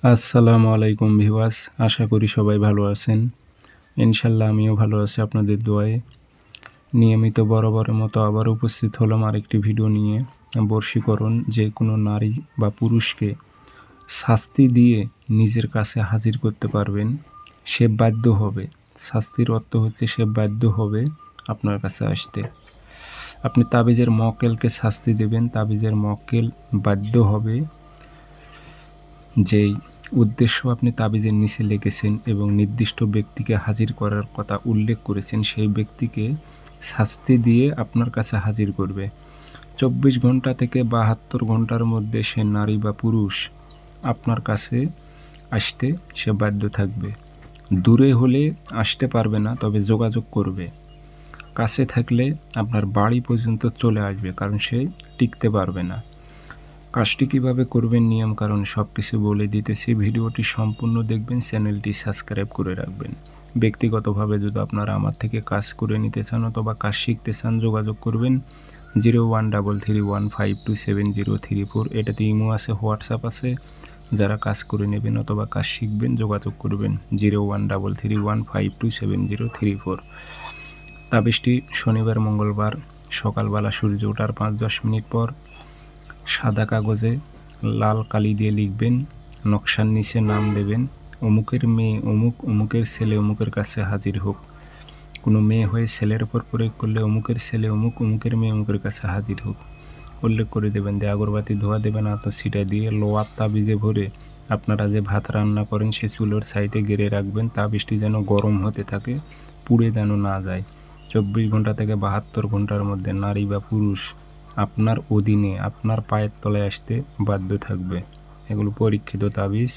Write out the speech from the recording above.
আসসালামু আলাইকুম ভিউয়ার্স, আশা করি সবাই ভালো আছেন। ইনশাল্লাহ আমিও ভালো আছি আপনাদের দোয়ায়। নিয়মিত বরাবরের মতো আবার উপস্থিত হলাম আরেকটি ভিডিও নিয়ে। বশীকরণ যে কোনো নারী বা পুরুষকে শাস্তি দিয়ে নিজের কাছে হাজির করতে পারবেন, সে বাধ্য হবে। শাস্তির অর্থ হচ্ছে সে বাধ্য হবে আপনার কাছে আসতে। আপনি তাবিজের মক্কেলকে শাস্তি দেবেন, তাবিজের মক্কেল বাধ্য হবে যেই উদ্দেশ্য আপনি তাবিজের নিচে লিখেছেন এবং নির্দিষ্ট ব্যক্তিকে হাজির করার কথা উল্লেখ করেছেন, সেই ব্যক্তিকে শাস্তি দিয়ে আপনার কাছে হাজির করবে। 24 ঘন্টা থেকে 72 ঘন্টার মধ্যে সে নারী বা পুরুষ আপনার কাছে আসতে সে বাধ্য থাকবে। দূরে হলে আসতে পারবে না, তবে যোগাযোগ করবে। কাছে থাকলে আপনার বাড়ি পর্যন্ত চলে আসবে, কারণ সে টিকতে পারবে না। কাজটি কীভাবে করবেন, নিয়ম কারণ সব কিছু বলে দিতেছি। ভিডিওটি সম্পূর্ণ দেখবেন, চ্যানেলটি সাবস্ক্রাইব করে রাখবেন। ব্যক্তিগতভাবে যদি আপনারা আমার থেকে কাজ করে নিতে চান অথবা কাজ শিখতে চান, যোগাযোগ করবেন 013315270034। এটাতে ইমো আছে, হোয়াটসঅ্যাপ আছে। যারা কাজ করে নেবেন অথবা কাজ শিখবেন যোগাযোগ করবেন 013315270034। তাবিজটি শনিবার মঙ্গলবার সকালবেলা সূর্য ওঠার 5-10 মিনিট পর সাদা কাগজে লাল কালি দিয়ে লিখবেন, নকশার নিচে নাম দেবেন, অমুকের মেয়ে অমুক, অমুকের ছেলে অমুকের কাছে হাজির হোক। কোনো মেয়ে হয়ে ছেলের ওপর প্রয়োগ করলে অমুকের ছেলে অমুক, অমুকের মেয়ে অমুকের কাছে হাজির হোক উল্লেখ করে দেবেন। দিয়ে আগরবাতি ধোয়া দেবেন, আতশিটা দিয়ে লোয়ার তাবিজে ভরে আপনারা যে ভাত রান্না করেন সে চুলোর সাইডে গেড়ে রাখবেন। তাবিজটি যেন গরম হতে থাকে, পুড়ে যেন না যায়। 24 ঘন্টা থেকে 72 ঘন্টার মধ্যে নারী বা পুরুষ আপনার অধীনে আপনার পায়ের তলায় আসতে বাধ্য থাকবে। এগুলো পরীক্ষিত তাবিজ।